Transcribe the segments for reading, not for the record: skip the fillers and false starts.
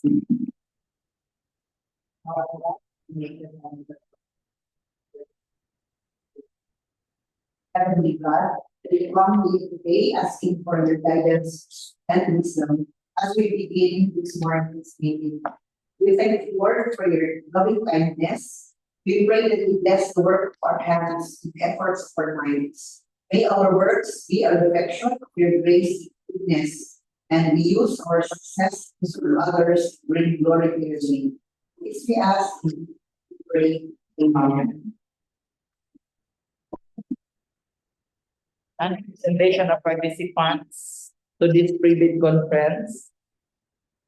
Heavenly God, we come to you today asking for your guidance and wisdom as we begin this morning's meeting. We thank you, Lord, for your loving kindness. We pray that you bless the work of our hands and the efforts of our minds. May our words be a reflection of your grace and goodness, and we use our success to serve others to bring glory to your name. Please we ask, we pray, amen. And presentation of participants to this pre-bid conference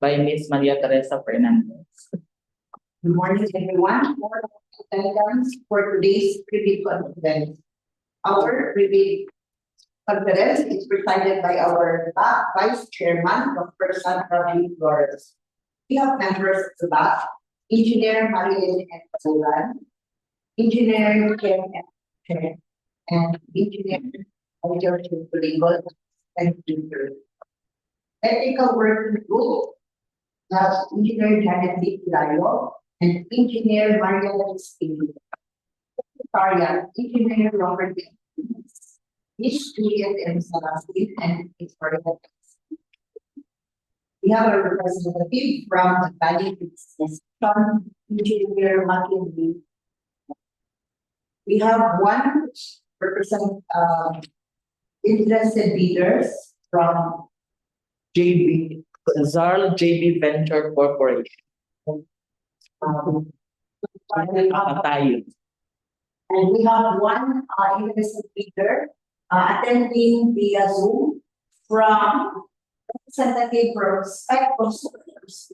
by Ms. Maria Teresa Fernandez. Good morning, everyone. For attendance for today's pre-bid conference. Our pre-bid conference is presided by our Vice Chairman, Dr. Sandra V. Flores. We have members of the BAC, Engineer Marilyn N. Pazulan, Engineer Ken F. Chen, and Engineer George Puligot and Junior. Technical Working Group has Engineer Janet D. Pilayo and Engineer Maria Steve. Secretariat, Engineer Robert D. Miss Juliet M. Salastin and Victoria. We have a representative from the Valley Business, from Engineer McKinley. We have one interested leaders from JB Zarl JB Venture Corporation. Tayo. And we have one interested leader attending via Zoom from representative from Spectrum Solutions.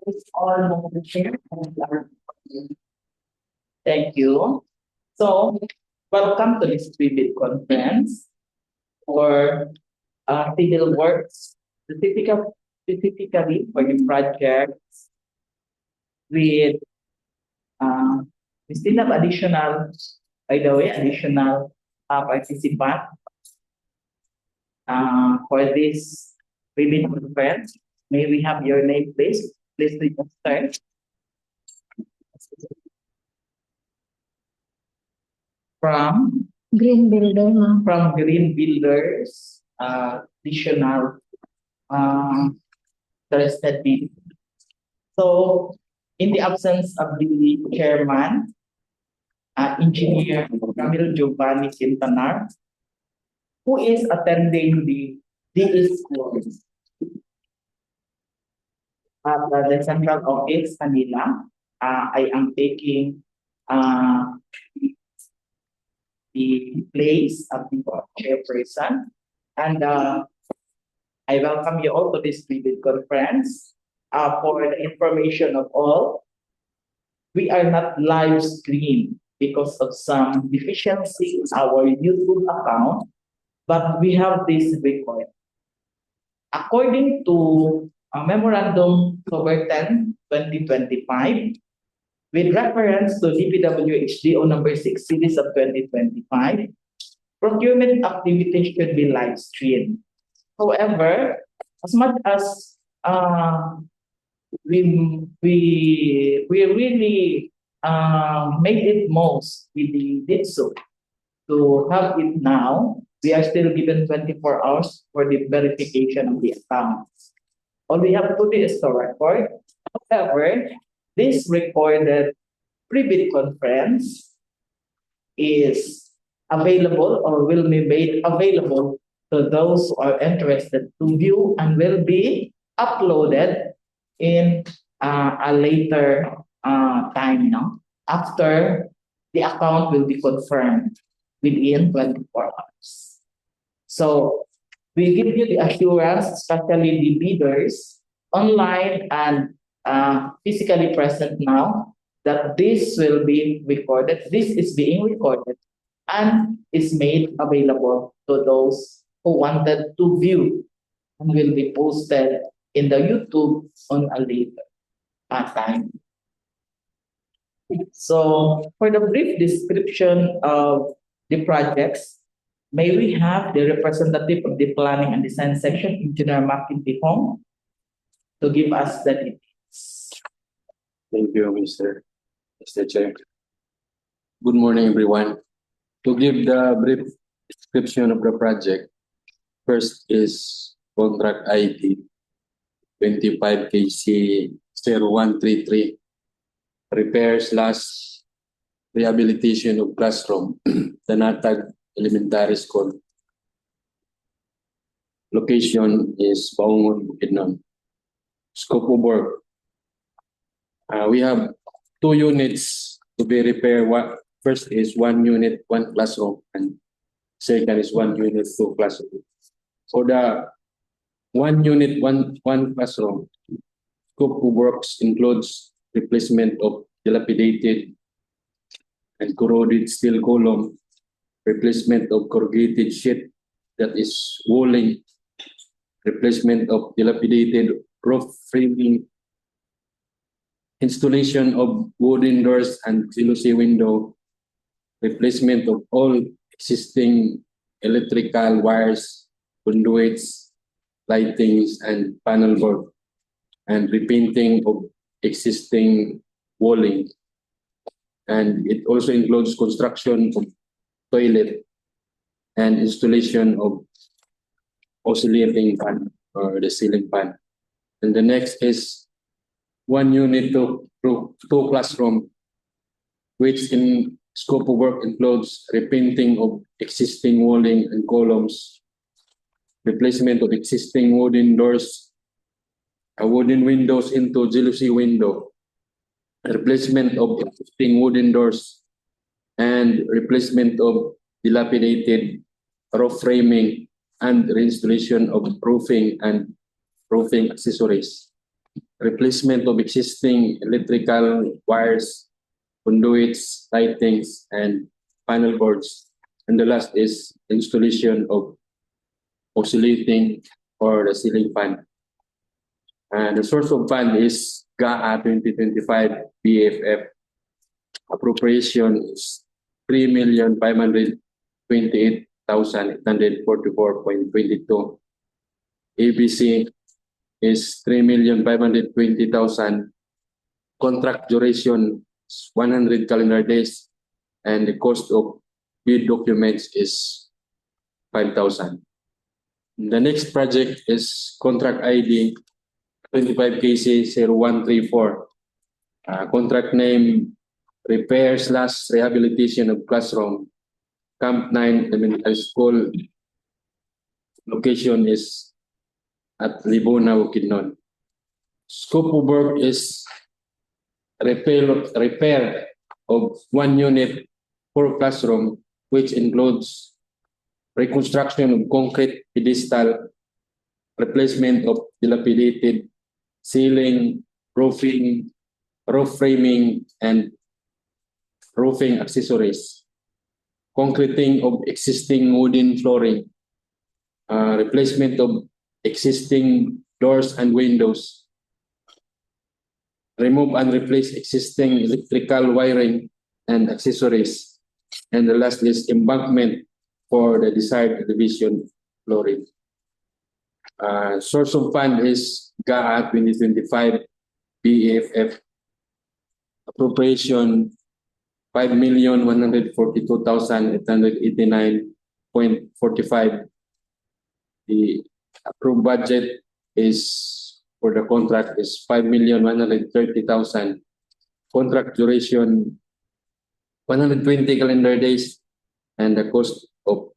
It's all Thank you. So, welcome to this pre-bid conference for civil works, specifically for the projects with we still have additional, by the way, additional participant for this pre-bid conference. May we have your name, please? Please register. From Green Builder, ma'am. From Green Builders, additional interested people. So, in the absence of the chairman, Engineer Camilo Giovanni Quintanar, who is attending the DE school at the central office, Manila. I am taking the place of the chairperson, and I welcome you all to this pre-bid conference. For the information of all, we are not live streamed because of some deficiency in our YouTube account, but we have this record. According to Memorandum October 10, 2025, with reference to DPWHDO number 6 series of 2025, procurement activities should be live streamed. However, as much as we really made it most, we did so to have it now. We are still given 24 hours for the verification of the accounts. All we have to do is to record. However, this recorded pre-bid conference is available or will be made available to those who are interested to view and will be uploaded in a later time, after the account will be confirmed within 24 hours. So we give you the assurance, especially the bidders online and physically present now, that this will be recorded. This is being recorded and is made available to those who wanted to view, and will be posted in the YouTube on a later time. So for the brief description of the projects, may we have the representative of the Planning and Design section, Engineer Mackinty Hong. to give us the details. Thank you, Mr. Chair. Good morning, everyone. To give the brief description of the project, first is contract ID 25 KC 0133, repair/rehabilitation of classroom, Tanatag Elementary School. Location is Baungon, Bukidnon. Scope of work. We have 2 units to be repaired. First is 1 unit, 1 classroom, and second is 1 unit, 2 classroom. For the 1 unit, 1 classroom, scope of works includes replacement of dilapidated and corroded steel column, replacement of corrugated sheet that is walling, replacement of dilapidated roof framing, installation of wooden doors and jealousy window, replacement of all existing electrical wires, conduits, lightings, and panel board, and repainting of existing walling. And it also includes construction of toilet and installation of oscillating fan or the ceiling fan. And the next is 1 unit to 2 classroom, which in scope of work includes repainting of existing walling and columns, replacement of existing wooden doors, wooden windows into jealousy window, replacement of existing wooden doors, and replacement of dilapidated roof framing, and reinstallation of roofing and roofing accessories, replacement of existing electrical wires, conduits, lightings, and panel boards. And the last is installation of oscillating or the ceiling fan. And the source of fund is GAA 2025 BFF. Appropriation is 3,528,844.22. ABC is 3,520,000. Contract duration is 100 calendar days, and the cost of bid documents is 5,000. The next project is contract ID 25 KC 0134. Contract name repair/rehabilitation of classroom, Camp 9 Elementary School. Location is at Libona, Bukidnon. Scope of work is repair of 1 unit, 4 classroom, which includes reconstruction of concrete pedestal, replacement of dilapidated ceiling, roofing, roof framing, and roofing accessories, concreting of existing wooden flooring, replacement of existing doors and windows, remove and replace existing electrical wiring and accessories, and the last is embankment for the desired elevation flooring. Source of fund is GAA 2025 BFF. Appropriation 5,142,889.45. The approved budget is for the contract is 5,130,000. Contract duration 120 calendar days, and the cost of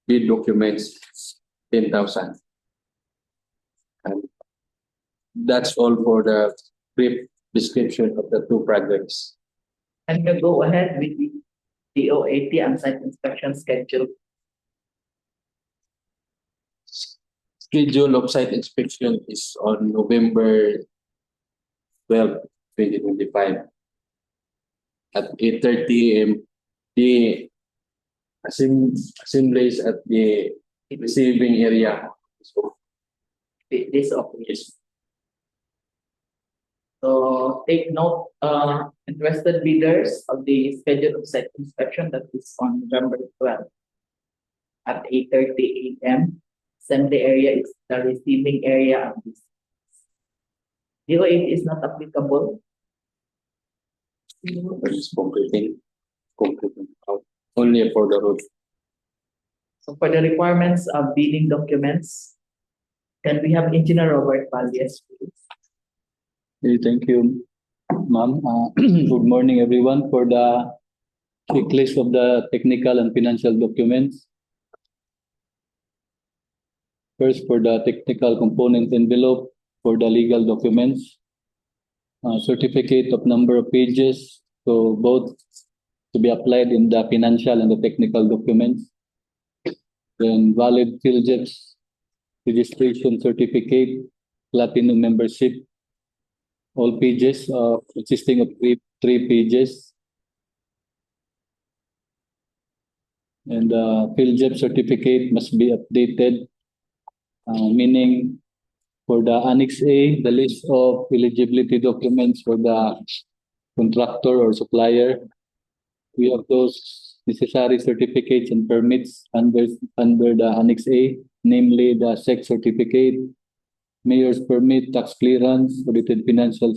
bid documents is 10,000. And that's all for the brief description of the 2 projects. And you go ahead with the DOAT and site inspection schedule. Schedule of site inspection is on November 12, 2025 at 8:30 a.m. The assemblies at the receiving area. So, This office. So take note, interested bidders of the schedule of site inspection that is on November 12 at 8:30 a.m. Assembly area is the receiving area of this. 08 is not applicable. Just completing only for the road. So for the requirements of bidding documents, can we have Engineer Robert Valdez, please? Okay, thank you, ma'am. Good morning, everyone. For the checklist of the technical and financial documents. First, for the technical component envelope, for the legal documents, certificate of number of pages, so both to be applied in the financial and the technical documents. Then valid PhilJets registration certificate, platinum membership, all pages consisting of three pages. And the PhilJet certificate must be updated, meaning for the Annex A, the list of eligibility documents for the contractor or supplier. We have those necessary certificates and permits under the Annex A, namely the SEC certificate, mayor's permit, tax clearance, audited financial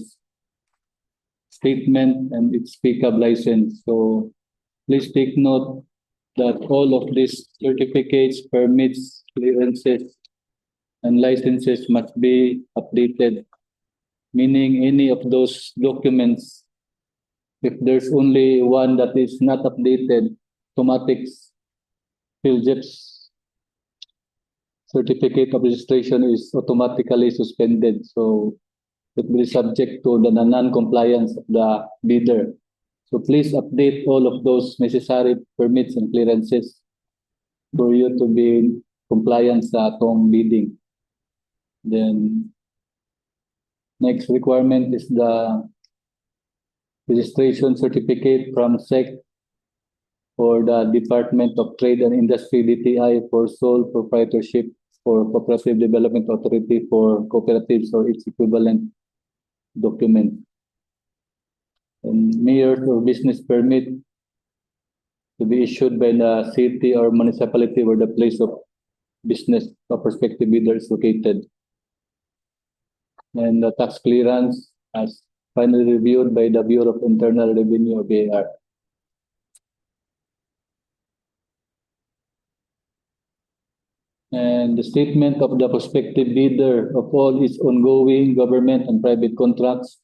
statement, and its pickup license. So please take note that all of these certificates, permits, clearances, and licenses must be updated, meaning any of those documents, if there's only one that is not updated, automatic PhilJets certificate of registration is automatically suspended. So it will be subject to the non-compliance of the bidder. So please update all of those necessary permits and clearances for you to be in compliance sa atong bidding. Then next requirement is the registration certificate from SEC for the Department of Trade and Industry DTI for sole proprietorship for Cooperative Development Authority for cooperatives or its equivalent document. And mayor's or business permit to be issued by the city or municipality where the place of business of prospective bidder is located. And the tax clearance as finally reviewed by the Bureau of Internal Revenue or BIR. And the statement of the prospective bidder of all its ongoing government and private contracts,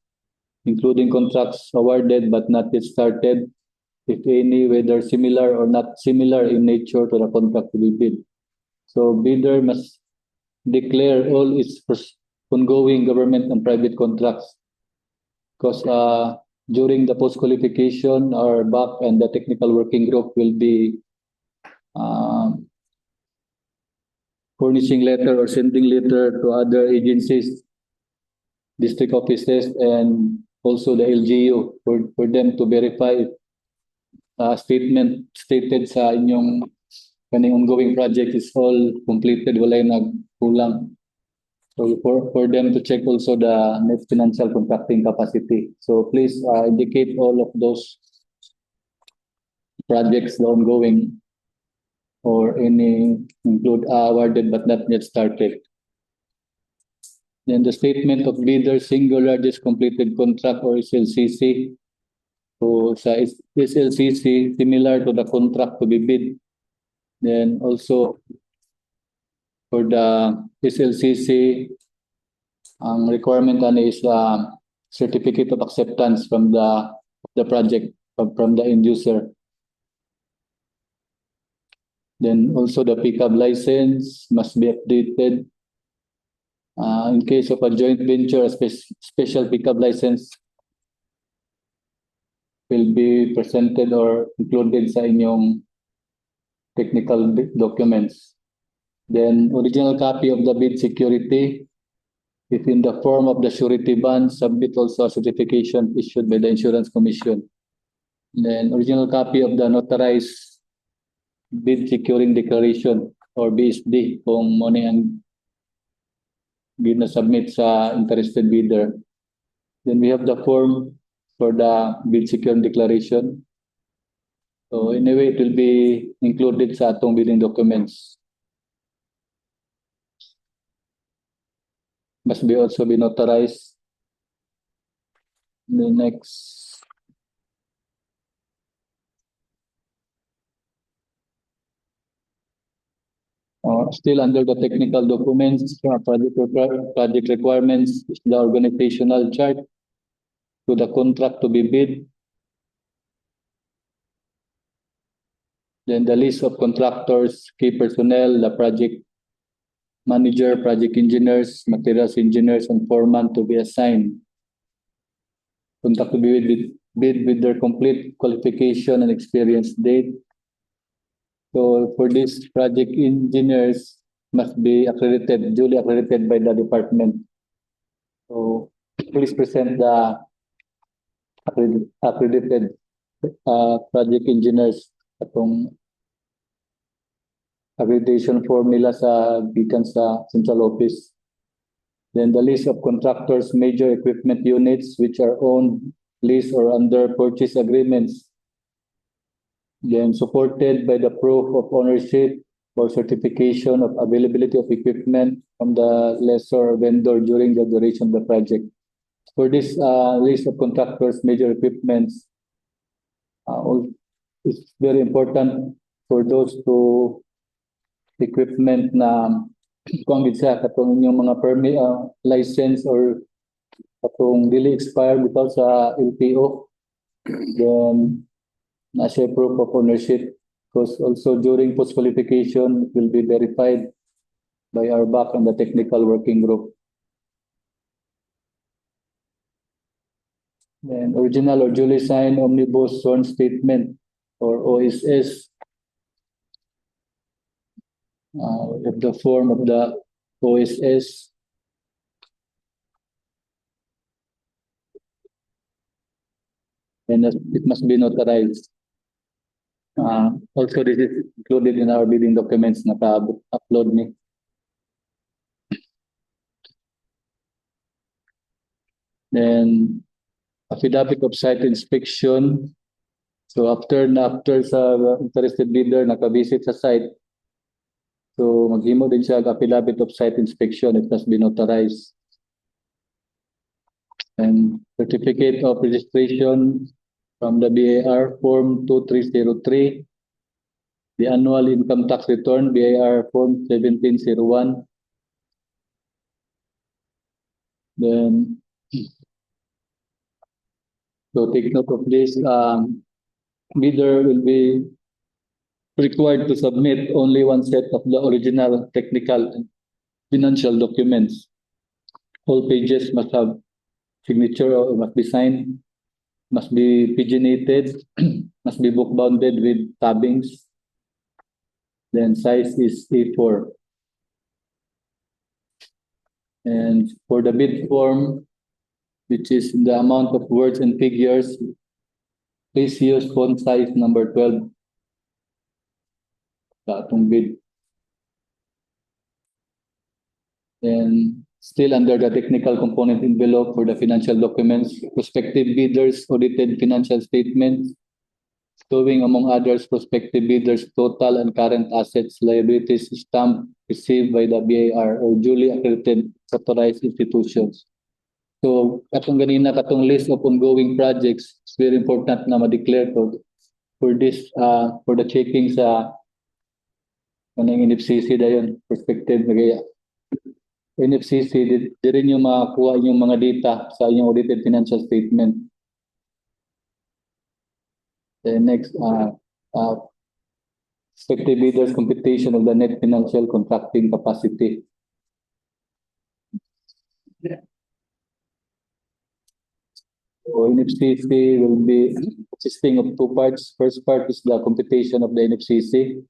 including contracts awarded but not yet started, if any, whether similar or not similar in nature to the contract to be bid. So bidder must declare all its ongoing government and private contracts, because during the post-qualification, our BAC and the technical working group will be furnishing letter or sending letter to other agencies, district offices, and also the LGU for them to verify statement stated sa inyong kaning ongoing project is all completed, walay nagkulang. So for them to check also the net financial contracting capacity. So please indicate all of those projects, the ongoing or any include awarded but not yet started. Then the statement of bidder singular just completed contract or SLCC. So sa SLCC similar to the contract to be bid. Then also for the SLCC, ang requirement is certificate of acceptance from the project from the end user. Then also the pickup license must be updated. In case of a joint venture, a special pickup license will be presented or included sa inyong technical documents. Then original copy of the bid security, if in the form of the surety bond, submit also a certification issued by the Insurance Commission. Then original copy of the notarized bid securing declaration or BSD kung mo ang gina-submit sa interested bidder. Then we have the form for the bid securing declaration. So anyway, it will be included sa atong bidding documents. Must be also be notarized. The next. Still under the technical documents, project requirements, the organizational chart to the contract to be bid. Then the list of contractors, key personnel, the project manager, project engineers, materials engineers, and foreman to be assigned. Contract to be bid with their complete qualification and experience date. So for this, project engineers must be accredited, duly accredited by the department. So please present the accredited project engineers atong accreditation formula sa gikan sa central office. Then the list of contractors, major equipment units which are owned, leased, or under purchase agreements. Then supported by the proof of ownership or certification of availability of equipment from the lessor or vendor during the duration of the project. For this list of contractors, major equipments, it's very important for those two equipment na kung gitsa katong inyong mga permit, license or katong dili expired bitaw sa LTO. Then nasa proof of ownership, because also during post qualification it will be verified by our back and the technical working group. Then original or duly signed omnibus sworn statement or OSS. We have the form of the OSS. And it must be notarized. Also, this is included in our bidding documents na upload ni. Then, affidavit of site inspection. So after sa interested bidder nakabisit sa site, so maghimo din siya affidavit of site inspection. It must be notarized. And certificate of registration from the BAR form 2303, the annual income tax return BAR form 1701. Then so take note of this. Bidder will be required to submit only one set of the original technical and financial documents. All pages must have signature or must be signed, must be paginated, must be book bounded with tabbings. Then size is A4. And for the bid form, which is the amount of words and figures, please use font size number 12. Sa atong bid. And still under the technical component envelope for the financial documents, prospective bidders audited financial statements, showing among others prospective bidders total and current assets, liabilities, stamp received by the BAR or duly accredited authorized institutions. So katong ganina katong list of ongoing projects, it's very important na ma-declare for this for the checking sa kanang NFCC dayon prospective kaya NFCC di rin yung makakuha yung mga data sa inyong audited financial statement. The next prospective bidders computation of the net financial contracting capacity. So NFCC will be consisting of two parts. First part is the computation of the NFCC.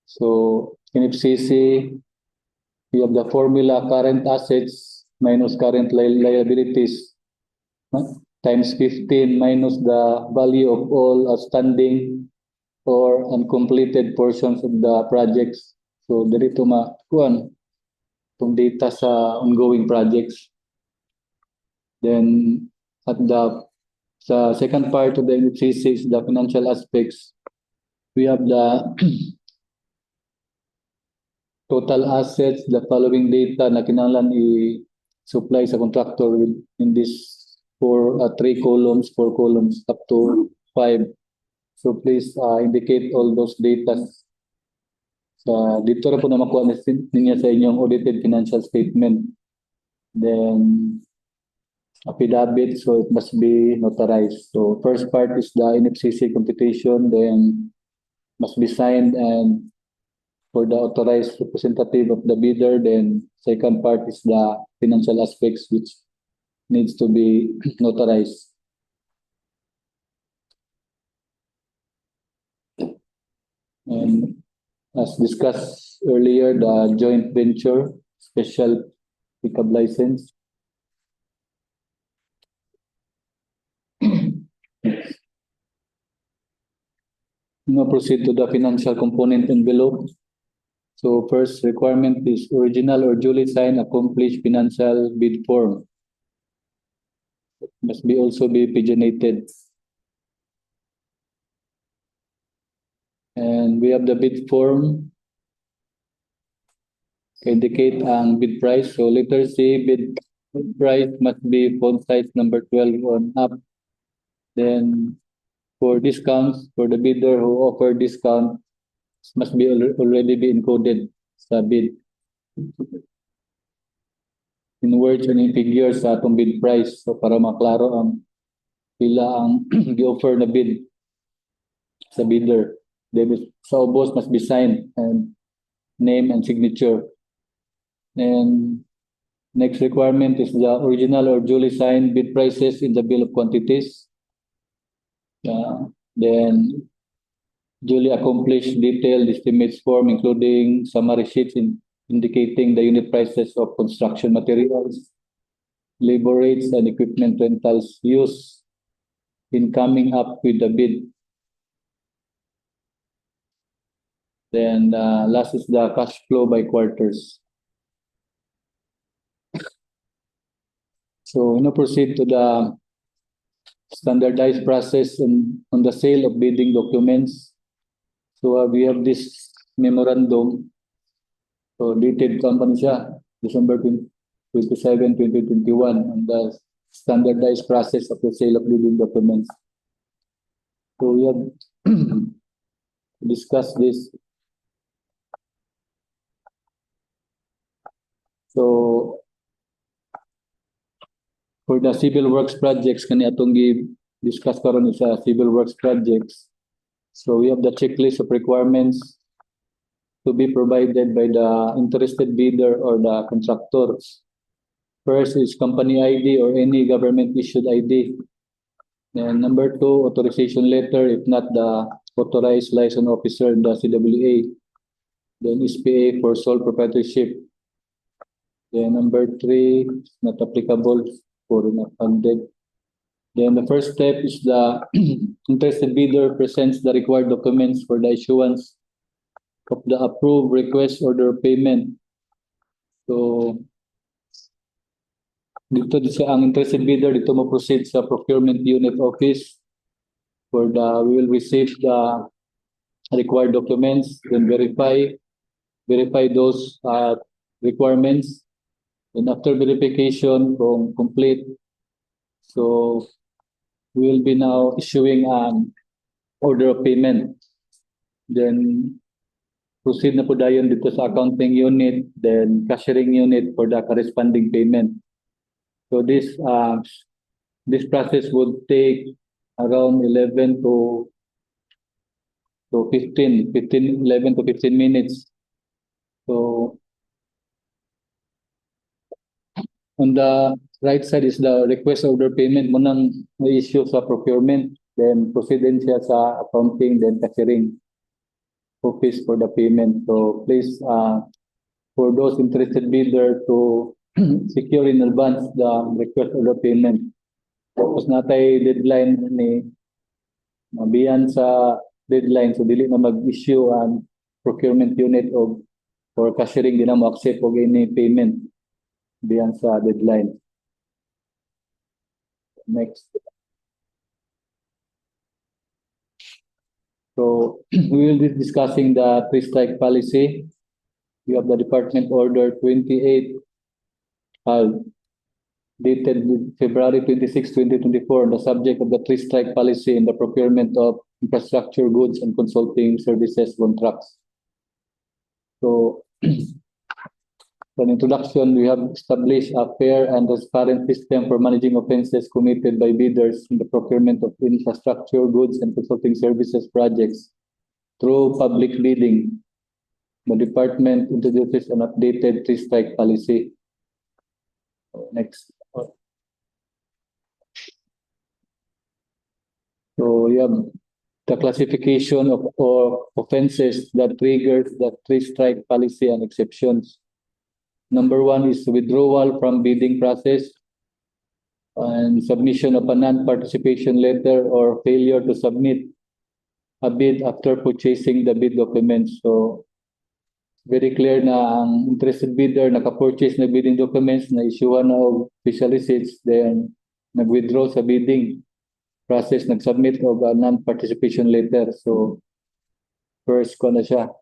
So NFCC, we have the formula current assets minus current liabilities times 15 minus the value of all outstanding or uncompleted portions of the projects. So dito makuan itong data sa ongoing projects. Then at the second part of the NFCC is the financial aspects. We have the total assets, the following data na kinahanglan i-supply sa contractor in this for 3 columns, 4 columns, up to 5. So please indicate all those data. Dito na po na makuha ninyo sa inyong audited financial statement. Then, affidavit, so it must be notarized. So first part is the NFCC computation, then must be signed and for the authorized representative of the bidder. Then second part is the financial aspects which needs to be notarized. And as discussed earlier, the joint venture special pickup license. Now proceed to the financial component envelope. So first requirement is original or duly signed accomplished financial bid form. It must be also be paginated. And we have the bid form. Indicate ang bid price. So letter C, bid price must be font size number 12 on up. Then for discounts, for the bidder who offer discount, must be already be encoded sa bid. In words and in figures sa atong bid price. So para maklaro ang pila ang gi-offer na bid sa bidder. Then sa ubos must be signed and name and signature. And next requirement is the original or duly signed bid prices in the bill of quantities. Then duly accomplished detailed estimates form including summary sheets indicating the unit prices of construction materials, labor rates, and equipment rentals used in coming up with the bid. Then last is the cash flow by quarters. So now proceed to the standardized process on the sale of bidding documents. So we have this memorandum. So dated company siya, December 27, 2021, on the standardized process of the sale of bidding documents. So we have discussed this. So for the civil works projects, kani atong discuss karon sa civil works projects. So we have the checklist of requirements to be provided by the interested bidder or the contractors. First is company ID or any government issued ID. And number 2, authorization letter, if not the authorized license officer, the CWA. Then SPA for sole proprietorship. Then number 3, not applicable for not funded. Then the first step is the interested bidder presents the required documents for the issuance of the approved request order of payment. So dito sa ang interested bidder dito mo proceed sa procurement unit office for we will receive the required documents, then verify those requirements. And after verification kung complete, so we will be now issuing an order of payment. Then proceed na po dayon dito sa accounting unit, then cashiering unit for the corresponding payment. So this process would take around 11 to 15 minutes. So on the right side is the request order payment mo nang issue sa procurement, then proceed din siya sa accounting, then cashiering office for the payment. So please for those interested bidder to secure in advance the request order payment. Tapos natay deadline ni mabiyan sa deadline, so dili na mag-issue ang procurement unit or cashiering, di na mo accept og any payment biyan sa deadline. Next. So we will be discussing the three-strike policy. We have the Department Order 28 dated February 26, 2024, on the subject of the three strike policy in the procurement of infrastructure goods and consulting services contracts. So, for an introduction, we have established a fair and transparent system for managing offenses committed by bidders in the procurement of infrastructure goods and consulting services projects through public bidding. The department introduces an updated three strike policy. Next. So we have the classification of offenses that triggers the three strike policy and exceptions. Number one is withdrawal from bidding process and submission of a non-participation letter or failure to submit a bid after purchasing the bid documents. So, very clear na ang interested bidder naka-purchase na bidding documents, na-issuehan na og official receipts, then nag-withdraw sa bidding process, nag-submit of a non-participation letter. So, first ko na siya,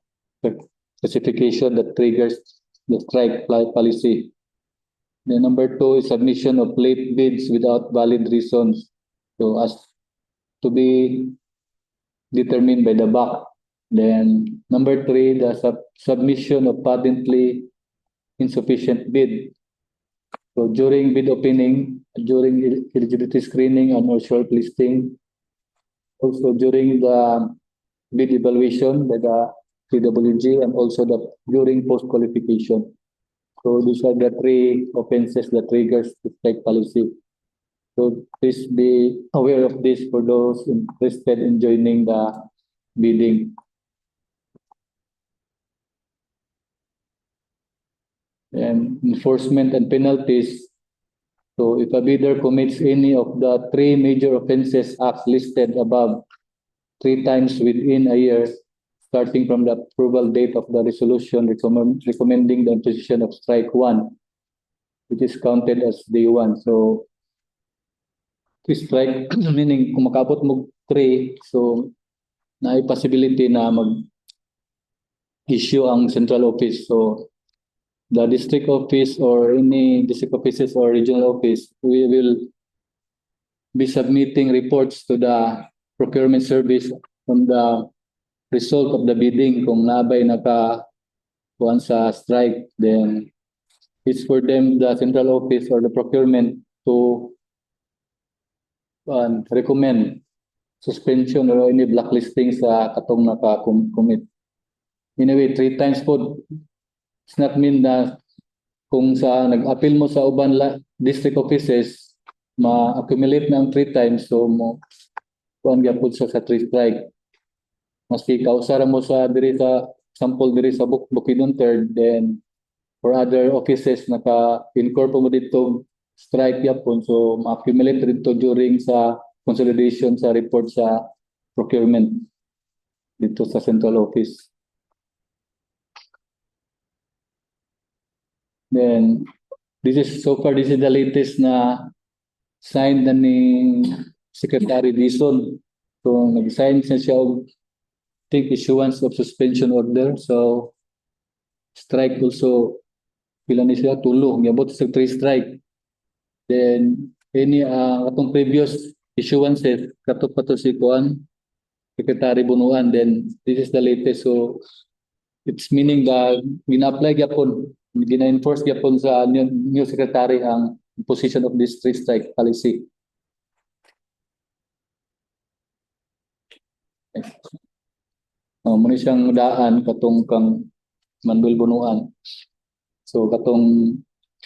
classification that triggers the strike policy. Then number two is submission of late bids without valid reasons. So as to be determined by the BAC. Then number three, the submission of patently insufficient bid. So during bid opening, during eligibility screening and or shortlisting, also during the bid evaluation by the PWG, and also during post-qualification. So these are the three offenses that triggers the strike policy. So please be aware of this for those interested in joining the bidding. And enforcement and penalties. So if a bidder commits any of the three major offenses as listed above 3 times within a year, starting from the approval date of the resolution recommending the imposition of strike 1, which is counted as day 1. So, strike, meaning kung makabot mo 3, so na possibility na mag-issue ang central office. So, the district office or any district offices or regional office, we will be submitting reports to the procurement service on the result of the bidding. Kung nabay nakakuan sa strike, then it's for them, the central office or the procurement, to recommend suspension or any blacklisting sa katong naka-commit. Anyway, 3 times po, it's not mean na kung sa nag-appeal mo sa uban district offices, ma-accumulate na ang 3 times, so mo kuan gyapon sa 3 strike. Maski kausara mo sa diri sa sample diri sa Bukidnon Third, then for other offices naka-incorporate mo dito strike yapon, so ma-accumulate dito during sa consolidation sa report sa procurement dito sa central office. Then this is the latest na signed na ni Secretary Dizon. So nag-sign siya og issuance of suspension order. So strike also, pila ni siya, tulo, gabot sa 3 strike. Then any atong previous issuances kato pa to si Kuan Secretary Bunuan, then this is the latest. So it's meaning that gina-apply gyapon, gina-enforce gyapon sa new secretary ang position of this 3 strike policy. Muna siyang daan katong kang Manuel Bunuan. So katong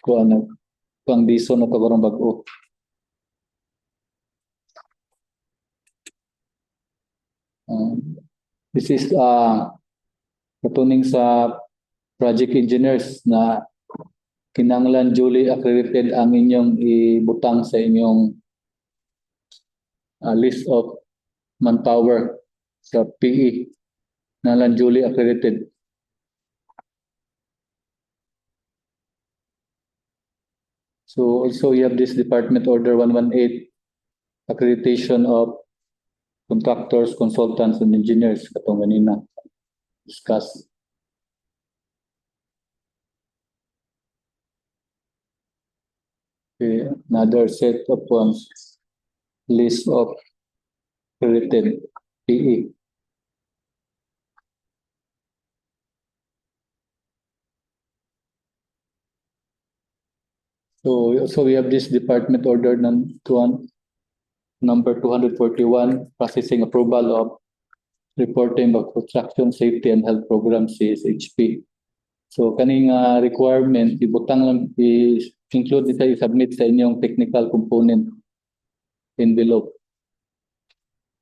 kuan pang Dizon na to karong bag-o. This is katuning sa project engineers na kinanglan duly accredited ang inyong ibutang sa inyong list of manpower sa PE. Nalan duly accredited. So also you have this Department Order 118, accreditation of contractors, consultants, and engineers, katong ganina discuss. Okay, another set of list of written PE. So we have this department order number 241, processing approval of reporting of construction safety and health program CSHP. So kaning requirement ibutang lang include nita i-submit sa inyong technical component envelope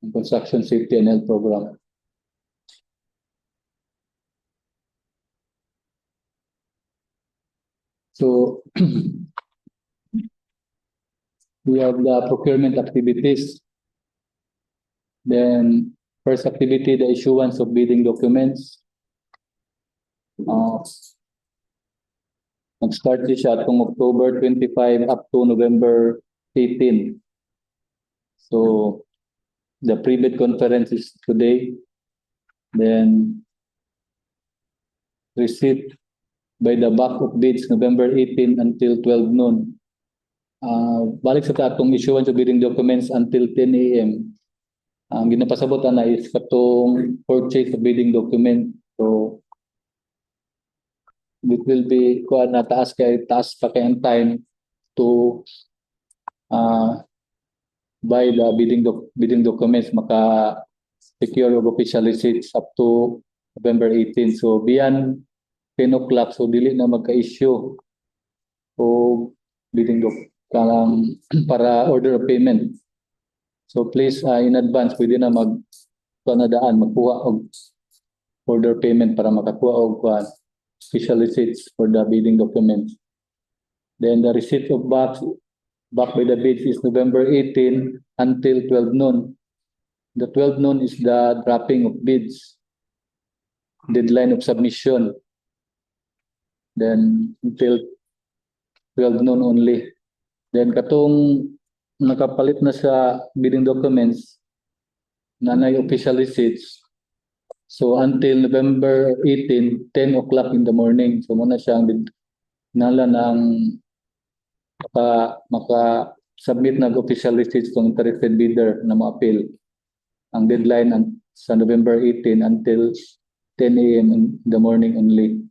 ng construction safety and health program. So we have the procurement activities. Then first activity, the issuance of bidding documents. Nag-start siya atong October 25 up to November 18. So the pre-bid conference is today. Then receipt by the back of bids November 18 until 12 noon. Balik sa atong issuance of bidding documents until 10 a.m. Ang ginapasabotan na is katong purchase of bidding document. So it will be kuan na taas pa kay ang time to buy the bidding documents, maka secure of official receipts up to November 18. So beyond 10 o'clock, so dili na magka-issue o bidding para order of payment. So please in advance pwede na magkuha og order payment para makakuha og official receipts for the bidding documents. Then the receipt of back by the bids is November 18 until 12 noon. The 12 noon is the dropping of bids, deadline of submission. Then until 12 noon only. Then katong nakapalit na sa bidding documents, nanay official receipts. So until November 18, 10 o'clock in the morning. So muna siyang nala ng maka-submit ng official receipts kung interested bidder na ma-appeal. Ang deadline sa November 18 until 10 a.m. in the morning only.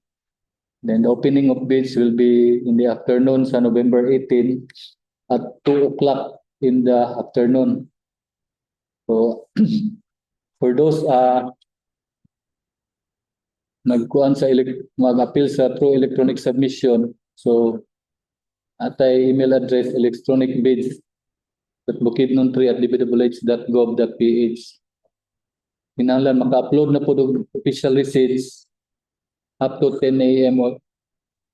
Then the opening of bids will be in the afternoon sa November 18 at 2 o'clock in the afternoon. So for those nagkuan sa mag-appeal sa through electronic submission, so atay email address electronic bids bukidnon3@dpwh.gov.ph. Kinahanglan maka-upload na po ng official receipts up to 10 a.m.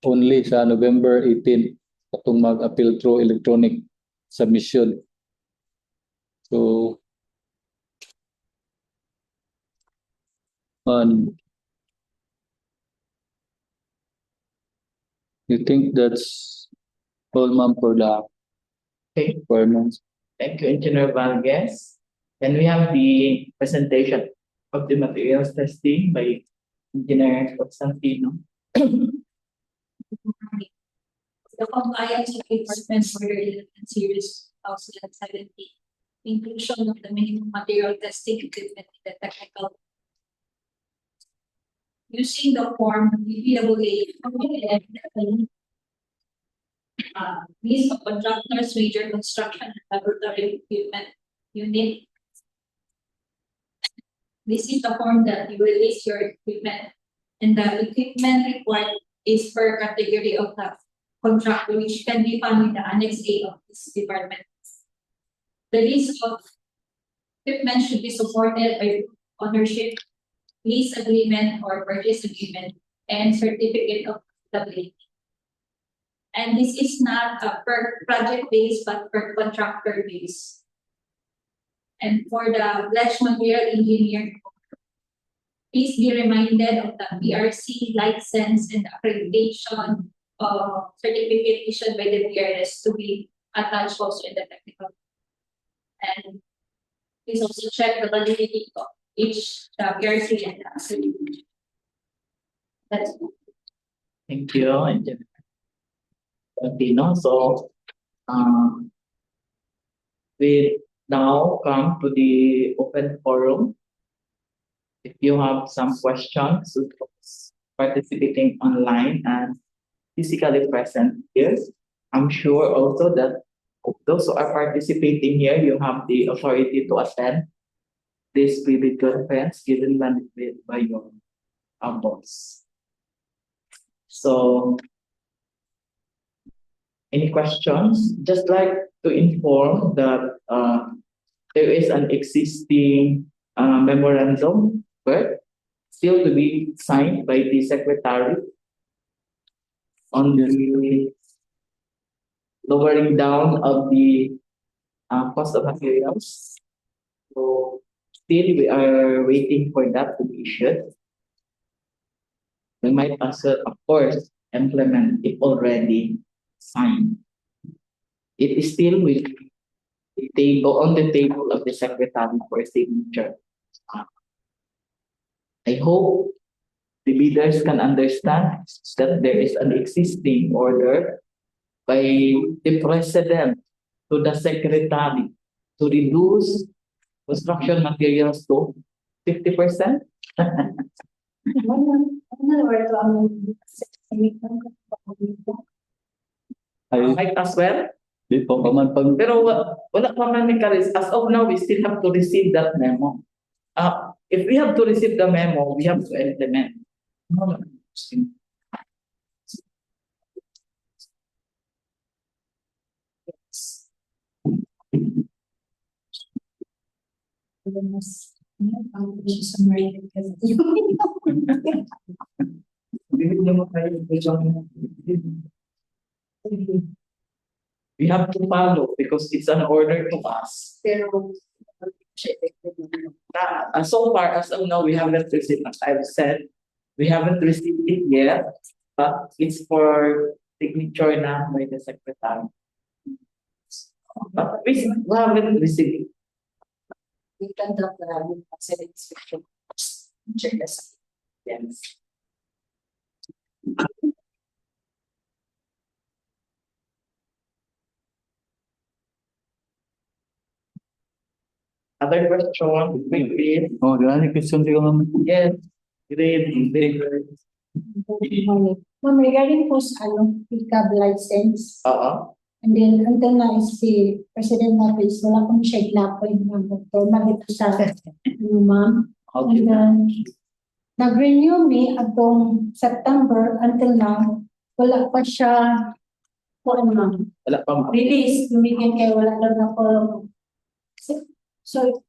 only sa November 18 katong mag-appeal through electronic submission. So you think that's all, ma'am, for the Okay. requirements? Thank you, Engineer Vargas. And we have the presentation of the materials testing by Engineer Constantino. The compliance requirements for the series 2017, inclusion of the minimum material testing equipment in the technical. Using the form DPWA list of contractors, major construction and laboratory equipment unit. This is the form that you will list your equipment, and the equipment required is per category of the contract, which can be found in the Annex A of this department. The list of equipment should be supported by ownership, lease agreement or purchase agreement, and certificate of stability. And this is not per project base, but per contractor base. And for the pledged material engineer, please be reminded of the BRC license and accreditation certificate issued by the BRS to be attached also in the technical. And please also check the validity of each the BRC and the accreditation. That's all. Thank you, Engineer Constantino. So We now come to the open forum. If you have some questions, to those participating online and physically present here, I'm sure also that those who are participating here, you have the authority to attend this private conference given by your boss. So, any questions? Just like to inform that there is an existing memorandum, but still to be signed by the secretary on the lowering down of the cost of materials. So still we are waiting for that to be issued. We might also, of course, implement if already signed. It is still with the table on the table of the secretary for signature. I hope the leaders can understand that there is an existing order by the president to the secretary to reduce construction materials to 50%. Might as well. Di po kaman pag Pero wala pa man as of now, we still have to receive that memo. If we have to receive the memo, we have to implement. We have to follow because it's an order to us. So far as of now, we haven't received, as I've said, we haven't received it yet, but it's for signature na by the secretary. But we haven't received it. We conduct the asset inspection. Check this. Yes. Other question, quickly. oh, gani question siya ma'am. Yes, great, very good. Ma'am, regarding po sa pickup license, and then until na si President Napiz, wala pong siya na-appoint ng doktor, magito sa ma'am. And then, nag-renew me atong September until now, wala pa siya ma'am. Wala pa ma- Release, lumigyan kayo, wala daw na po. So,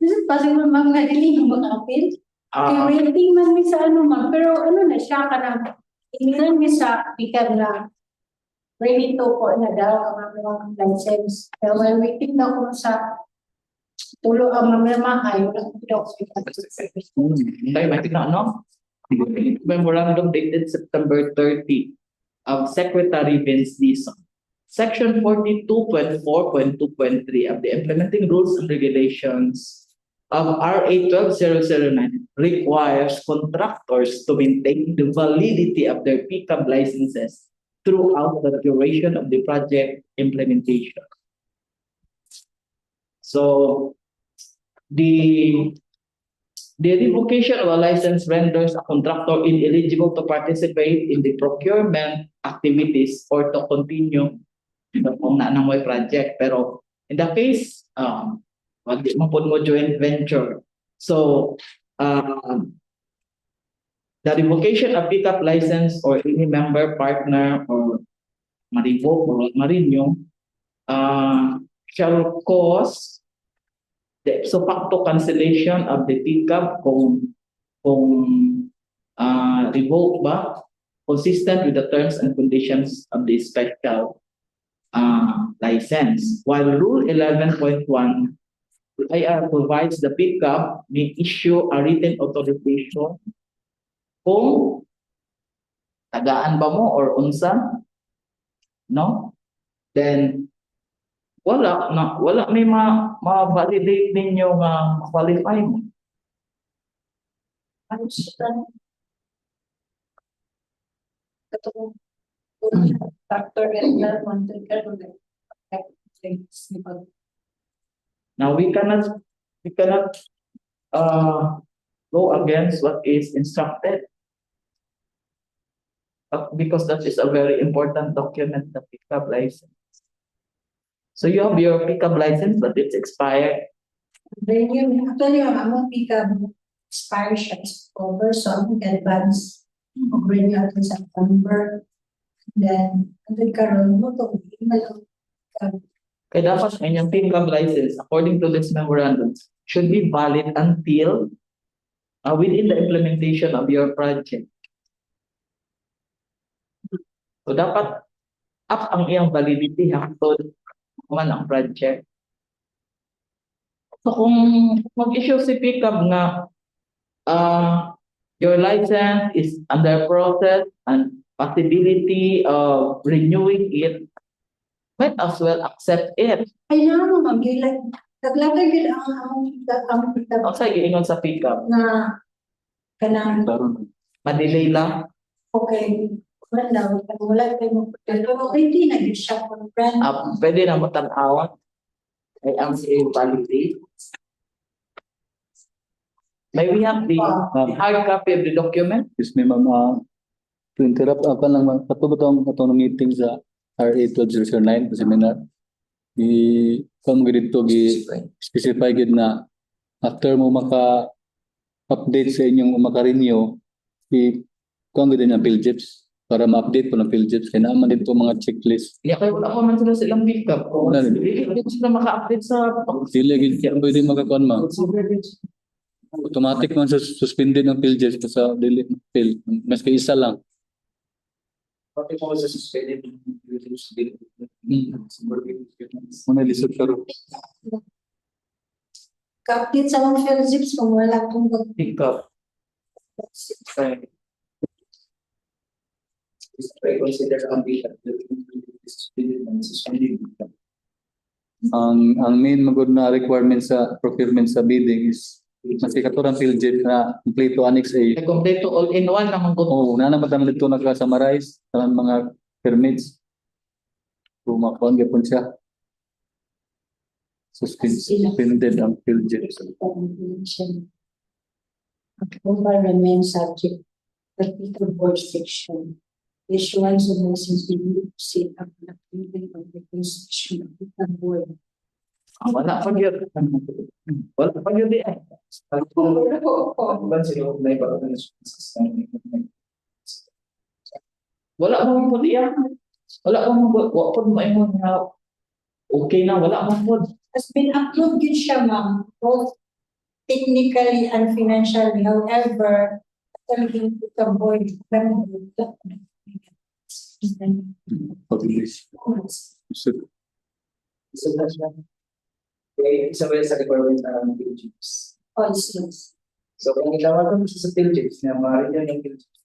is it possible ma'am na hindi mo mag-appeal? Kaya waiting man mi sa ma'am, pero na siya ka na, inilan mi sa pickup na ready to po na daw ang mga license. Pero while waiting na ko sa tulo ang mamamahay, wala ko daw sa Tayo, may tignan, no? Memorandum dated September 30 of Secretary Vince Dizon. Section 42.4.2.3 of the Implementing Rules and Regulations of RA 12009 requires contractors to maintain the validity of their pickup licenses throughout the duration of the project implementation. So, the revocation of a license renders a contractor ineligible to participate in the procurement activities or to continue kung na may project. Pero in the case, wag di mo joint venture. So, the revocation of pickup license or any member, partner, or ma-revoke or ma-renew shall cause the ipso facto cancellation of the pickup kung revoke ba, consistent with the terms and conditions of the special license. While Rule 11.1 IR provides the pickup may issue a written authorization kung tagaan ba mo or unsa, no? Then wala may ma-validate ninyo nga qualify mo. ano siya. Katong factor and that one, Now we cannot go against what is instructed. Because that is a very important document, the pickup license. So you have your pickup license, but it's expired. Then yung actually ang among pickup expire siya is over, so ang advance mag-renew atin sa September. Then, ang karon mo to, email Kaya dapat ang inyong pickup license, according to this memorandum, should be valid until within the implementation of your project. So dapat up ang iyang validity hangtod man ang project. So kung mag-issue si pickup nga your license is under process and possibility of renewing it, might as well accept it. ay na mo ma'am, yung like, naglagay yun ang pickup Ang sa giingon sa pickup, na kanang madelay lang. okay, wala kayo pero hindi na yun siya kung brand. Pwede na matanawan ay ang validity. May we have the hard copy of the document? Excuse me, ma'am, to interrupt, ako lang, patubot itong meeting sa RA 12009, sa seminar. Kung dito, specify gid na after mo maka-update sa inyong maka-renew, kung gid na PhilJeps para ma-update po ng PhilJeps. Kaya naman dito mga checklist. Yeah, kaya wala ko man sila silang pickup. Wala rin. Hindi sila maka-update sa Sila gid pwede makakuan, ma'am. Automatic man sa suspended ng PhilJeps sa delete ng Phil. Maski isa lang. Muna lisod ka rin. Kapit sa mga PhilZips kung wala kong pickup. Okay. Ang main magod na requirement sa procurement sa bidding is mas katurang PhilJeps na kompleto Annex A. Ay kompleto all-in-one naman ko. Oo, na naman tayo dito nagka-summarize sa mga permits. Kumakuan gapon siya. Suspended ang PhilJeps. remain subject to the board section. Issuance of license will be set up in the building of the construction of the board. Wala pa yun. Wala pa yun di ay. Wala mo po diyan. Wala mo po mo na okay na wala mo po. Has been approved yun siya, ma'am, both technically and financially. However, something to the board. Publish. So, Isa ba sa requirement ng PhilJeps? Also, So kung itawagan mo siya sa PhilJeps, na maaari niya yung PhilJeps.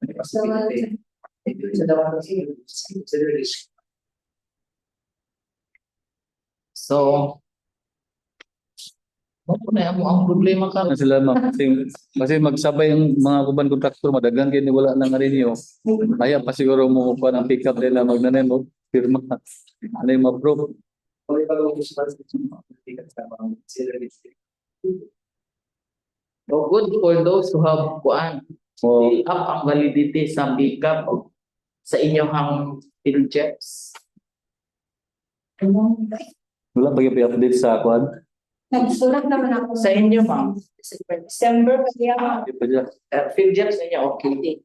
May possibility. Ito yung sa dapat ng PhilJeps. Consider risk. So, na mo ang problema ka. na sila ma'am. Kasi magsabay yung mga kuban kontraktor, madagang kayo wala nang renew. Kaya pa siguro mo pa ng pick up nila magnanem mo, firma. Ano yung ma-approve? So good for those who have kuan. O, Fill up ang validity sa pickup sa inyong PhilJeps. wala pa yung update sa kuan. nagsulat naman ako. Sa inyo, ma'am. December, kaya Di pa siya. PhilJeps ninyo, okay.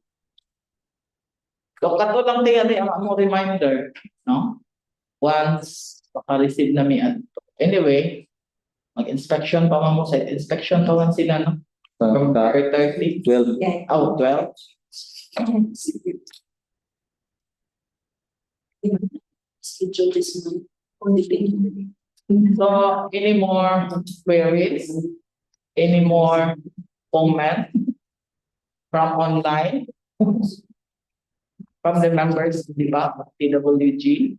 So, kato lang ang among reminder, no? Once maka-receive na mi anyway, mag-inspection pa mo site inspection pa man sila, no? From 30. 12. Oh, 12. schedule this month. Only payment. So, any more queries? Any more comment from online? From the members, di ba? PWG?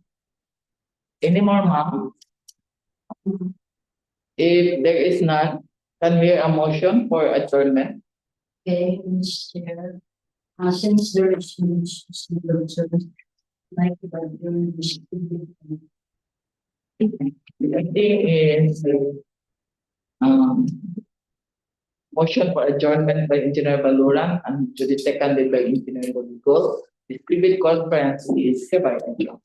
Any more, ma'am? If there is none, can we hear a motion for adjournment? Okay, Mr. Chair. Since there is no like about during this. I think is motion for adjournment by Engineer Baluran and to be seconded by Engineer Rodrigo. This private conference is hereby adjourned.